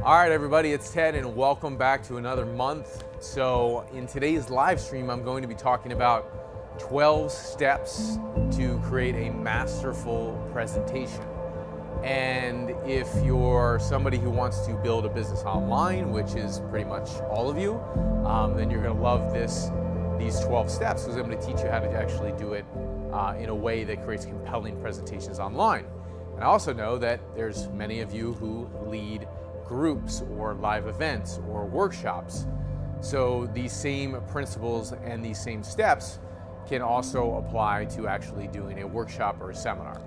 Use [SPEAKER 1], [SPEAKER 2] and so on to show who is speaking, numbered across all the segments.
[SPEAKER 1] All right, everybody, it's Ted, and welcome back to another month. So in today's live stream, I'm going to be talking about 12 steps to create a masterful presentation. And if you're somebody who wants to build a business online, which is pretty much all of you, then you're going to love these 12 steps, because I'm going to teach you how to actually do it in a way that creates compelling presentations online. And I also know that there's many of you who lead groups or live events or workshops. So these same principles and these same steps can also apply to actually doing a workshop or a seminar.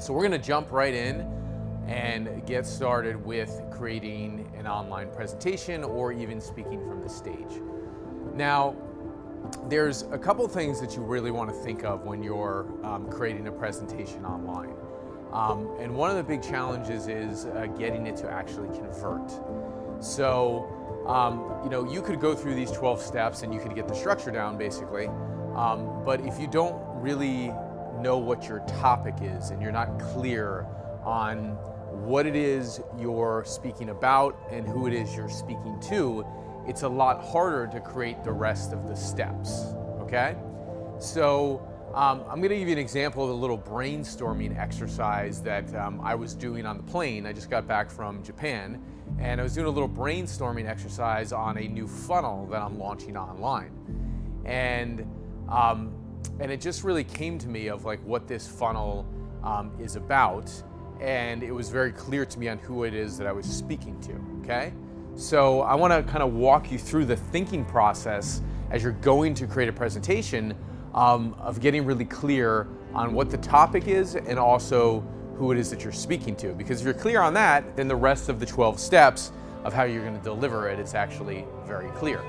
[SPEAKER 1] So we're going to jump right in and get started with creating an online presentation or even speaking from the stage. Now, there's a couple things that you really want to think of when you're creating a presentation online. And one of the big challenges is getting it to actually convert. So, you could go through these 12 steps and you could get the structure down basically. But if you don't really know what your topic is and you're not clear on what it is you're speaking about and who it is you're speaking to, it's a lot harder to create the rest of the steps, okay? So, I'm going to give you an example of a little brainstorming exercise that I was doing on the plane. I just got back from Japan, and I was doing a little brainstorming exercise on a new funnel that I'm launching online. And it just really came to me of like what this funnel is about, and it was very clear to me on who it is that I was speaking to, okay? So I want to kind of walk you through the thinking process as you're going to create a presentation of getting really clear on what the topic is and also who it is that you're speaking to. Because if you're clear on that, then the rest of the 12 steps of how you're going to deliver it is actually very clear,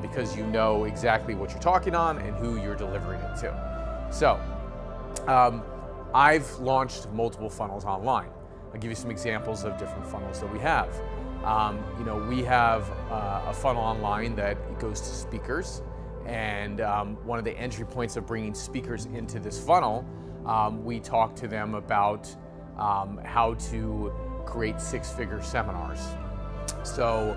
[SPEAKER 1] because you know exactly what you're talking on and who you're delivering it to. So I've launched multiple funnels online. I'll give you some examples of different funnels that we have. We have a funnel online that goes to speakers. And one of the entry points of bringing speakers into this funnel, we talk to them about how to create six-figure seminars. So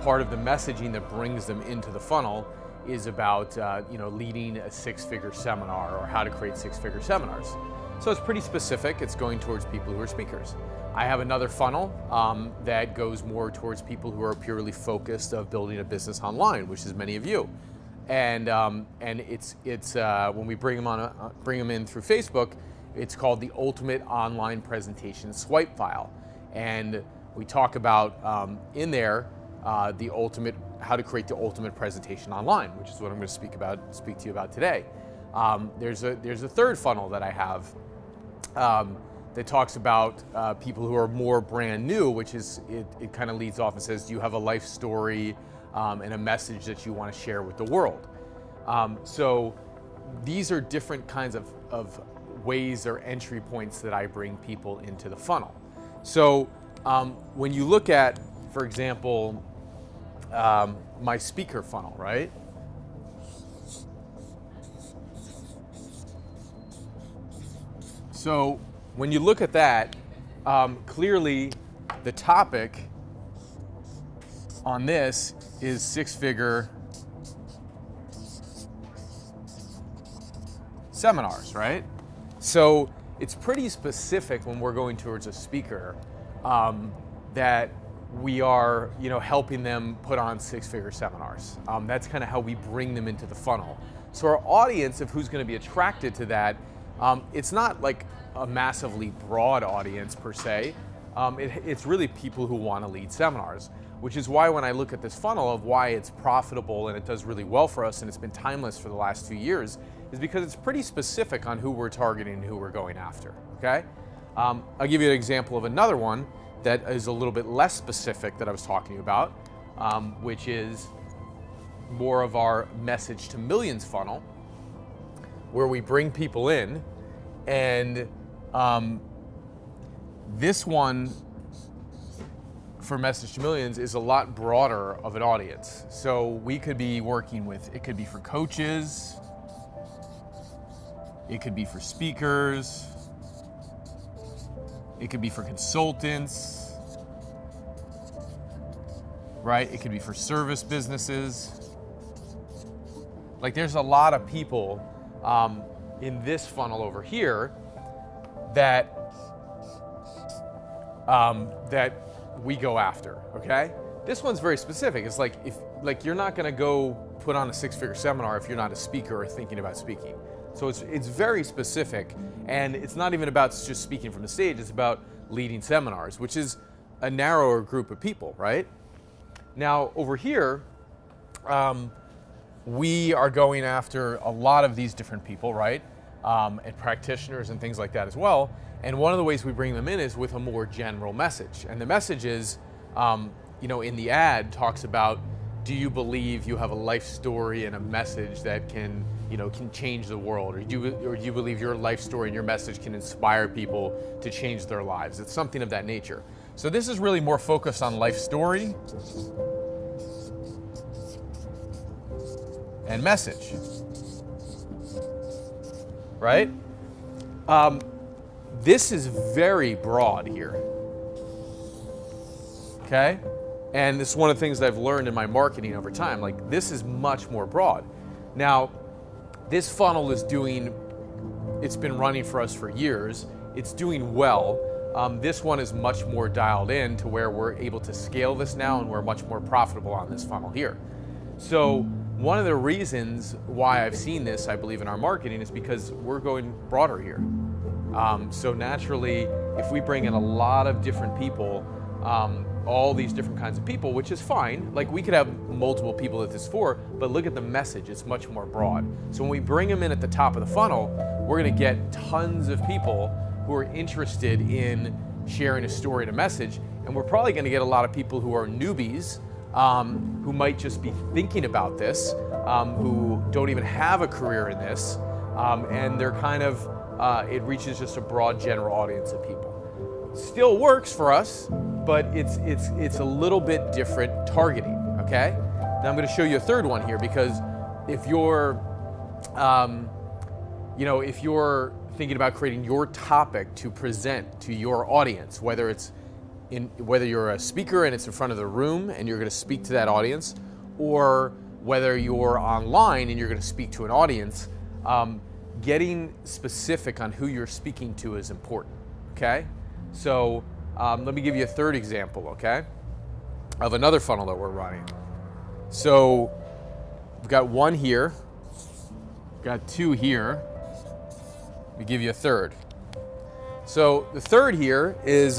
[SPEAKER 1] part of the messaging that brings them into the funnel is about leading a six-figure seminar or how to create six-figure seminars. So it's pretty specific. It's going towards people who are speakers. I have another funnel that goes more towards people who are purely focused of building a business online, which is many of you. And it's when we bring them in through Facebook, it's called the Ultimate Online Presentation Swipe File, and we talk about in there how to create the ultimate presentation online, which is what I'm going to speak to you about today. There's a third funnel that I have that talks about people who are more brand new, which is it kind of leads off and says, do you have a life story and a message that you want to share with the world? So these are different kinds of ways or entry points that I bring people into the funnel. So when you look at, for example, my speaker funnel, right? So when you look at that, clearly the topic on this is six-figure seminars, right? So it's pretty specific when we're going towards a speaker that we are, helping them put on six-figure seminars. That's kind of how we bring them into the funnel. So our audience of who's going to be attracted to that, it's not like a massively broad audience per se. It's really people who want to lead seminars, which is why when I look at this funnel of why it's profitable and it does really well for us and it's been timeless for the last 2 years, is because it's pretty specific on who we're targeting and who we're going after, okay? I'll give you an example of another one that is a little bit less specific that I was talking about, which is more of our message to millions funnel, where we bring people in, and this one for Message to Millions is a lot broader of an audience. So we could be working with, it could be for coaches, it could be for speakers, it could be for consultants, right? It could be for service businesses. Like there's a lot of people in this funnel over here that that we go after, okay? This one's very specific. It's like you're not gonna go put on a six-figure seminar if you're not a speaker or thinking about speaking. So it's very specific, and it's not even about just speaking from the stage, it's about leading seminars, which is a narrower group of people, right? Now over here, we are going after a lot of these different people, right? And practitioners and things like that as well. And one of the ways we bring them in is with a more general message. And the message is, in the ad talks about, do you believe you have a life story and a message that can change the world? Or do you believe your life story and your message can inspire people to change their lives? It's something of that nature. So this is really more focused on life story and message, right? This is very broad here, okay? And this is one of the things that I've learned in my marketing over time. Like, this is much more broad. Now, this funnel it's been running for us for years. It's doing well. This one is much more dialed in to where we're able to scale this now, and we're much more profitable on this funnel here. So one of the reasons why I've seen this, I believe, in our marketing is because we're going broader here. So naturally, if we bring in a lot of different people, all these different kinds of people, which is fine, like we could have multiple people that this is for, but look at the message, it's much more broad. So when we bring them in at the top of the funnel, we're gonna get tons of people who are interested in sharing a story and a message, and we're probably gonna get a lot of people who are newbies, who might just be thinking about this, who don't even have a career in this, and they're kind of, it reaches just a broad general audience of people. Still works for us, but it's a little bit different targeting, okay? Now I'm gonna show you a third one here, because if you're, if you're thinking about creating your topic to present to your audience, whether you're a speaker and it's in front of the room and you're gonna speak to that audience, or whether you're online and you're gonna speak to an audience, getting specific on who you're speaking to is important, okay? So let me give you a third example, okay, of another funnel that we're running. So we've got one here, we've got two here, let me give you a third. So the third here is,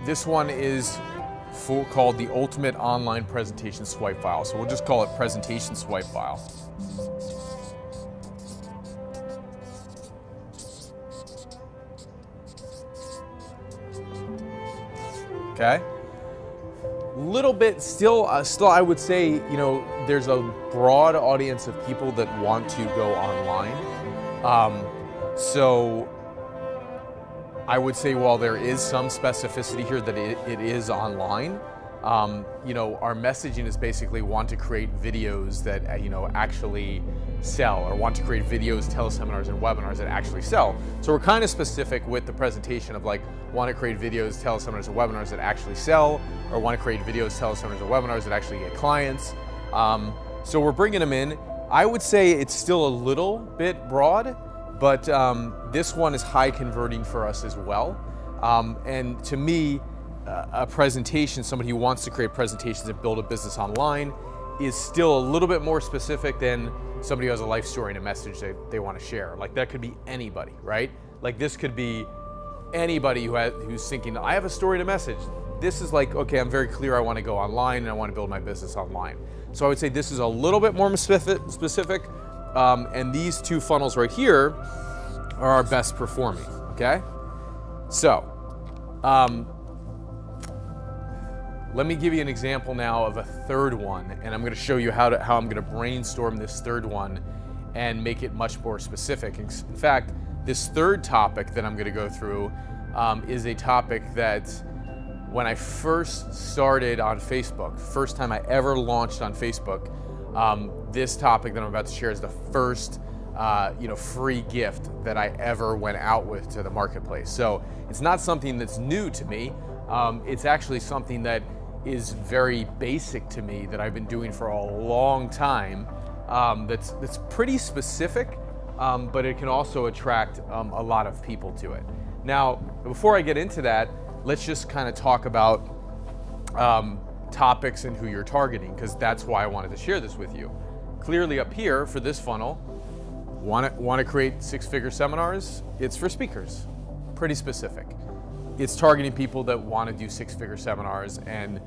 [SPEAKER 1] this one is called the Ultimate Online Presentation Swipe File. So we'll just call it Presentation Swipe File. Okay. Little bit still I would say, there's a broad audience of people that want to go online. So I would say while there is some specificity here that it is online, our messaging is basically want to create videos that, actually sell, or want to create videos, teleseminars, and webinars that actually sell. So we're kind of specific with the presentation of like, want to create videos, teleseminars, and webinars that actually sell, or want to create videos, teleseminars, and webinars that actually get clients. So we're bringing them in. I would say it's still a little bit broad, but this one is high converting for us as well. And to me, a presentation, somebody who wants to create presentations and build a business online, is still a little bit more specific than somebody who has a life story and a message they want to share. Like that could be anybody, right? Like this could be anybody who's thinking, I have a story and a message. This is like, okay, I'm very clear, I want to go online and I want to build my business online. So I would say this is a little bit more specific, and these two funnels right here are our best performing, okay? So, let me give you an example now of a third one, and I'm going to show you how I'm going to brainstorm this third one and make it much more specific. In fact, this third topic that I'm going to go through is a topic that when I first started on Facebook, first time I ever launched on Facebook, this topic that I'm about to share is the first free gift that I ever went out with to the marketplace. So it's not something that's new to me. It's actually something that is very basic to me that I've been doing for a long time. That's pretty specific, but it can also attract a lot of people to it. Now, before I get into that, let's just kind of talk about topics and who you're targeting, because that's why I wanted to share this with you. Clearly up here for this funnel, want to create six-figure seminars? It's for speakers, pretty specific. It's targeting people that want to do six-figure seminars, and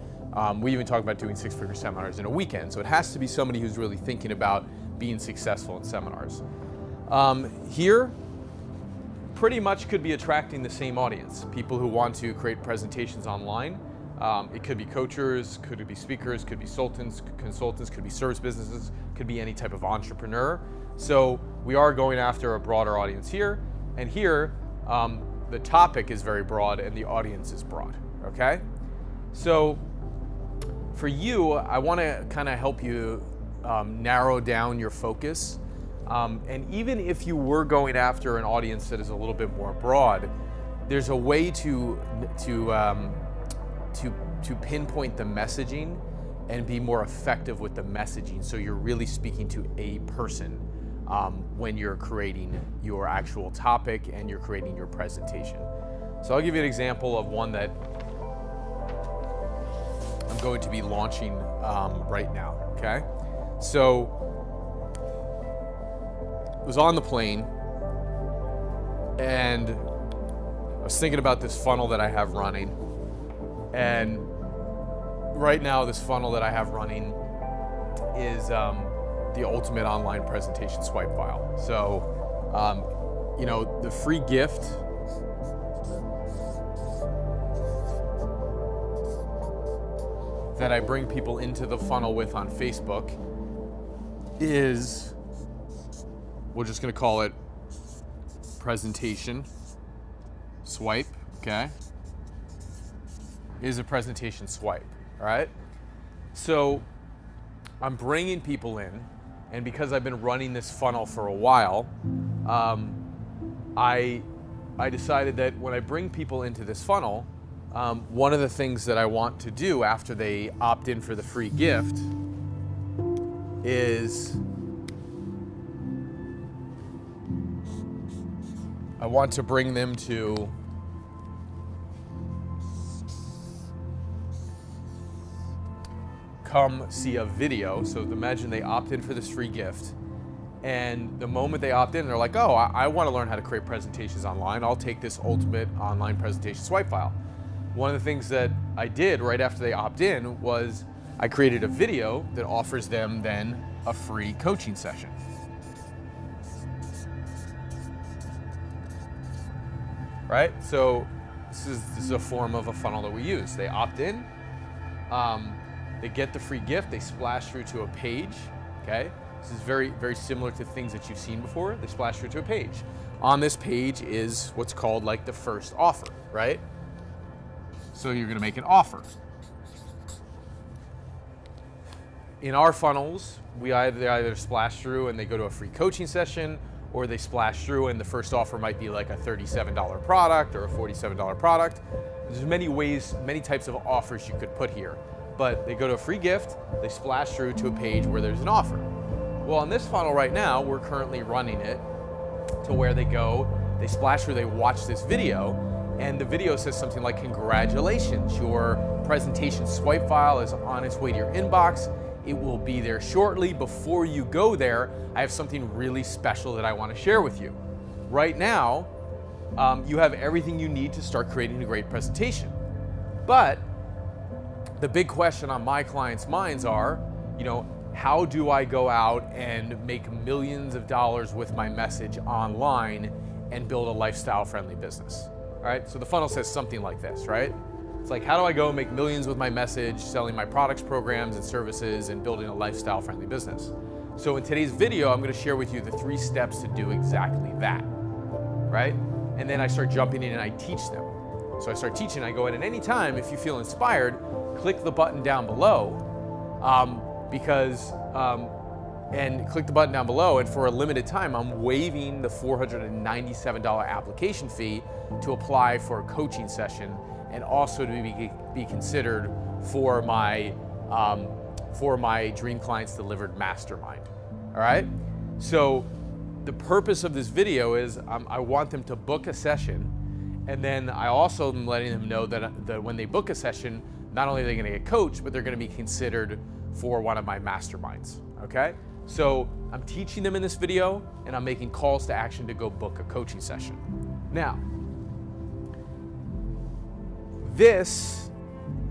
[SPEAKER 1] we even talk about doing six-figure seminars in a weekend. So it has to be somebody who's really thinking about being successful in seminars. Here, pretty much could be attracting the same audience, people who want to create presentations online. It could be coaches, could be speakers, could be consultants, could be service businesses, could be any type of entrepreneur. So we are going after a broader audience here, and here the topic is very broad and the audience is broad, okay? So for you, I want to kind of help you narrow down your focus. And even if you were going after an audience that is a little bit more broad, there's a way to pinpoint the messaging and be more effective with the messaging, so you're really speaking to a person when you're creating your actual topic and you're creating your presentation. So I'll give you an example of one that I'm going to be launching right now, okay? So I was on the plane and I was thinking about this funnel that I have running, and right now this funnel that I have running is the ultimate online presentation swipe file. So the free gift that I bring people into the funnel with on Facebook is, we're just going to call it presentation swipe, okay? Is a presentation swipe, all right? So I'm bringing people in, and because I've been running this funnel for a while, I decided that when I bring people into this funnel, one of the things that I want to do after they opt in for the free gift is I want to bring them to come see a video. So imagine they opt in for this free gift, and the moment they opt in, they're like, oh, I want to learn how to create presentations online. I'll take this ultimate online presentation swipe file. One of the things that I did right after they opt in was I created a video that offers them then a free coaching session. Right? So this is a form of a funnel that we use. They opt in, they get the free gift, they splash through to a page, okay? This is very, very similar to things that you've seen before. They splash through to a page. On this page is what's called like the first offer, right? So you're gonna make an offer. In our funnels, they either splash through and they go to a free coaching session, or they splash through and the first offer might be like a $37 product or a $47 product. There's many ways, many types of offers you could put here. But they go to a free gift, they splash through to a page where there's an offer. Well, on this funnel right now, we're currently running it to where they go, they splash through, they watch this video, and the video says something like, congratulations, your presentation swipe file is on its way to your inbox. It will be there shortly. Before you go there, I have something really special that I want to share with you. Right now, you have everything you need to start creating a great presentation. But the big question on my clients' minds are, how do I go out and make millions of dollars with my message online and build a lifestyle-friendly business? All right, so the funnel says something like this, right? It's like, how do I go make millions with my message, selling my products, programs, and services, and building a lifestyle-friendly business? So in today's video, I'm going to share with you the 3 steps to do exactly that, right? And then I start jumping in and I teach them. So I start teaching, I go in, and anytime, if you feel inspired, click the button down below, because and click the button down below, and for a limited time, I'm waiving the $497 application fee to apply for a coaching session and also to be considered for my Dream Clients Delivered Mastermind. All right? So the purpose of this video is I want them to book a session, and then I also am letting them know that when they book a session, not only are they going to get coached, but they're going to be considered for one of my masterminds. Okay? So I'm teaching them in this video, and I'm making calls to action to go book a coaching session. Now, this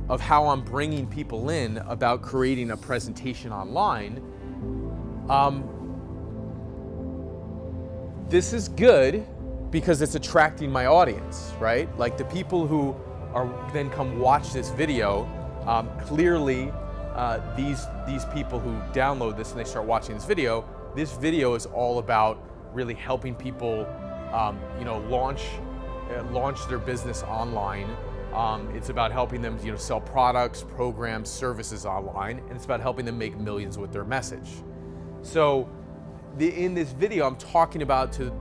[SPEAKER 1] of how I'm bringing people in about creating a presentation online, this is good because it's attracting my audience, right? Like the people who are then come watch this video, clearly these people who download this and they start watching this video is all about really helping people launch their business online. It's about helping them sell products, programs, services online, and it's about helping them make millions with their message. So in this video, I'm talking to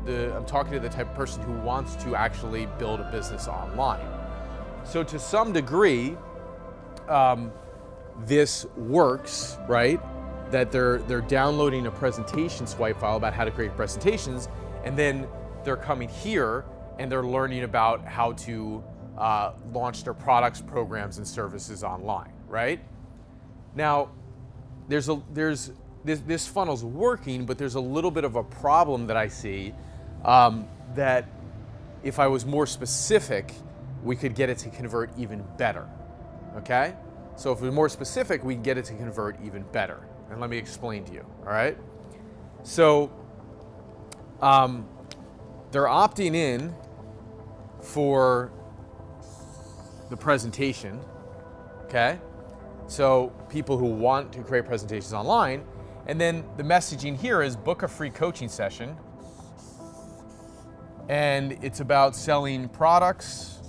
[SPEAKER 1] the type of person who wants to actually build a business online. So to some degree, this works, right? That they're downloading a presentation swipe file about how to create presentations, and then they're coming here and they're learning about how to launch their products, programs, and services online, right? Now, this funnel's working, but there's a little bit of a problem that I see that if I was more specific, we could get it to convert even better, okay? So if we're more specific, we can get it to convert even better. And let me explain to you, all right? So they're opting in for the presentation, okay? So people who want to create presentations online, and then the messaging here is book a free coaching session, and it's about selling products,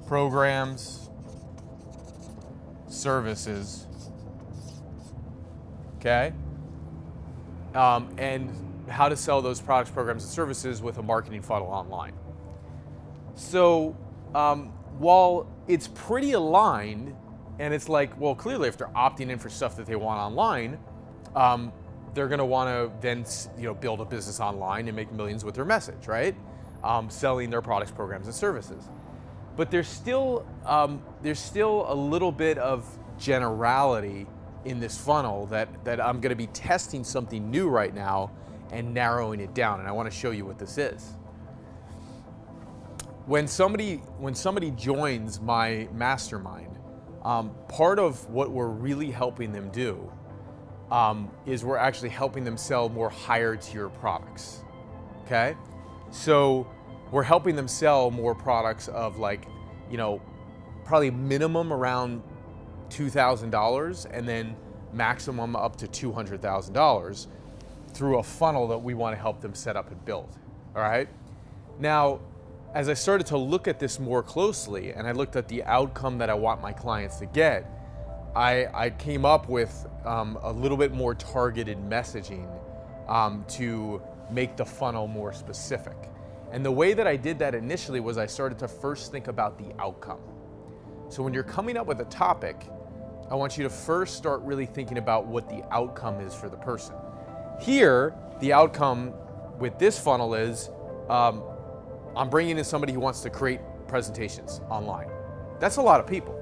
[SPEAKER 1] programs, services, okay? And how to sell those products, programs, and services with a marketing funnel online. So while it's pretty aligned, and it's like, well, clearly if they're opting in for stuff that they want online, they're going to want to then build a business online and make millions with their message, right? Selling their products, programs, and services. But there's still a little bit of generality in this funnel that I'm going to be testing something new right now and narrowing it down, and I want to show you what this is. When somebody joins my mastermind, part of what we're really helping them do is we're actually helping them sell more higher tier products, okay? So we're helping them sell more products of probably minimum around $2,000 and then maximum up to $200,000 through a funnel that we want to help them set up and build, all right? Now, as I started to look at this more closely and I looked at the outcome that I want my clients to get, I came up with a little bit more targeted messaging to make the funnel more specific. And the way that I did that initially was I started to first think about the outcome. So when you're coming up with a topic, I want you to first start really thinking about what the outcome is for the person. Here, the outcome with this funnel is, I'm bringing in somebody who wants to create presentations online. That's a lot of people,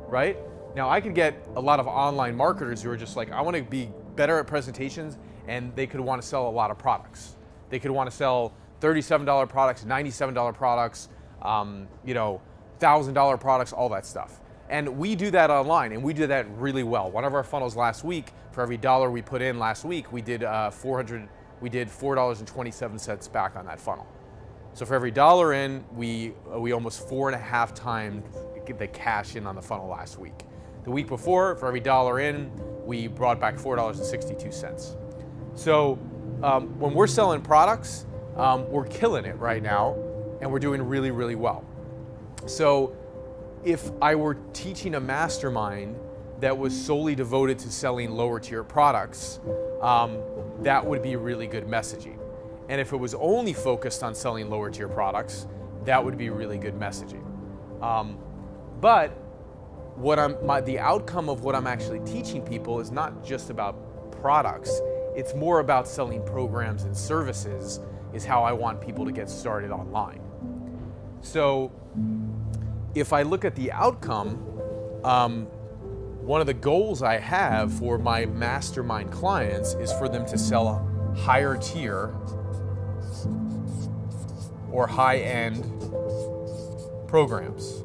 [SPEAKER 1] right? Now, I could get a lot of online marketers who are just like, I want to be better at presentations, and they could want to sell a lot of products. They could want to sell $37 products, $97 products, $1,000 products, all that stuff. And we do that online, and we do that really well. One of our funnels last week, for every dollar we put in last week, we did $4.27 back on that funnel. So for every dollar in, we almost 4.5 times the cash in on the funnel last week. The week before, for every dollar in, we brought back $4.62. So when we're selling products, we're killing it right now, and we're doing really, really well. So if I were teaching a mastermind that was solely devoted to selling lower tier products, that would be really good messaging. And if it was only focused on selling lower tier products, that would be really good messaging. But the outcome of what I'm actually teaching people is not just about products. It's more about selling programs and services is how I want people to get started online. So if I look at the outcome, one of the goals I have for my mastermind clients is for them to sell a higher tier or high-end programs.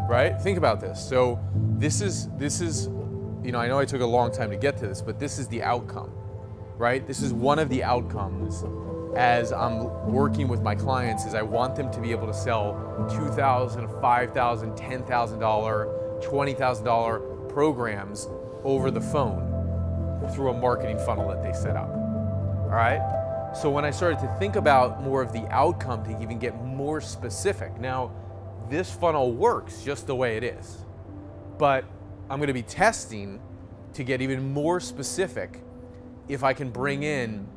[SPEAKER 1] Right? Think about this. So this is, you know, I know I took a long time to get to this, but this is the outcome, right? This is one of the outcomes as I'm working with my clients is I want them to be able to sell $2,000, $5,000, $10,000, $20,000 programs over the phone through a marketing funnel that they set up, all right? So when I started to think about more of the outcome to even get more specific, now this funnel works just the way it is, but I'm going to be testing to get even more specific if I can bring in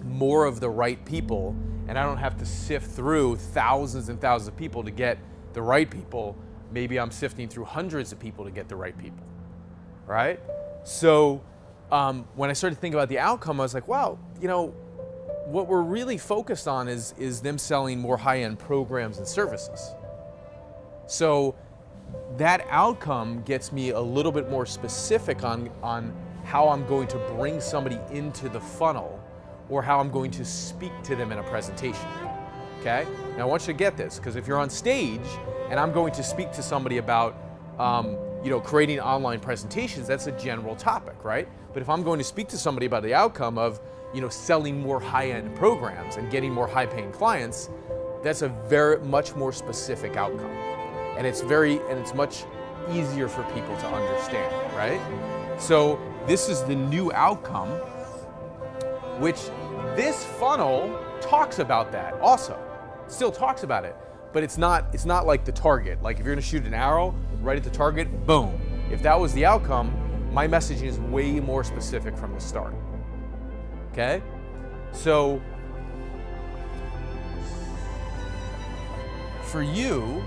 [SPEAKER 1] more of the right people and I don't have to sift through thousands and thousands of people to get the right people. Maybe I'm sifting through hundreds of people to get the right people, right? So when I started to think about the outcome, I was like, wow, you know, what we're really focused on is them selling more high-end programs and services. So that outcome gets me a little bit more specific on how I'm going to bring somebody into the funnel or how I'm going to speak to them in a presentation, okay? Now I want you to get this, because if you're on stage and I'm going to speak to somebody about you know, creating online presentations, that's a general topic, right? But if I'm going to speak to somebody about the outcome of, you know, selling more high-end programs and getting more high-paying clients, that's a much more specific outcome. And it's much easier for people to understand, right? So this is the new outcome, which this funnel talks about that also. It still talks about it, but it's not like the target. Like if you're gonna shoot an arrow right at the target, boom. If that was the outcome, my messaging is way more specific from the start, okay? So for you,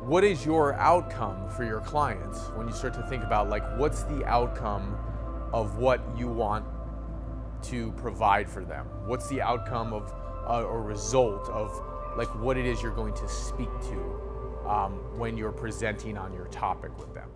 [SPEAKER 1] what is your outcome for your clients when you start to think about, like, what's the outcome of what you want to provide for them? What's the outcome of or result of, like, what it is you're going to speak to when you're presenting on your topic with them?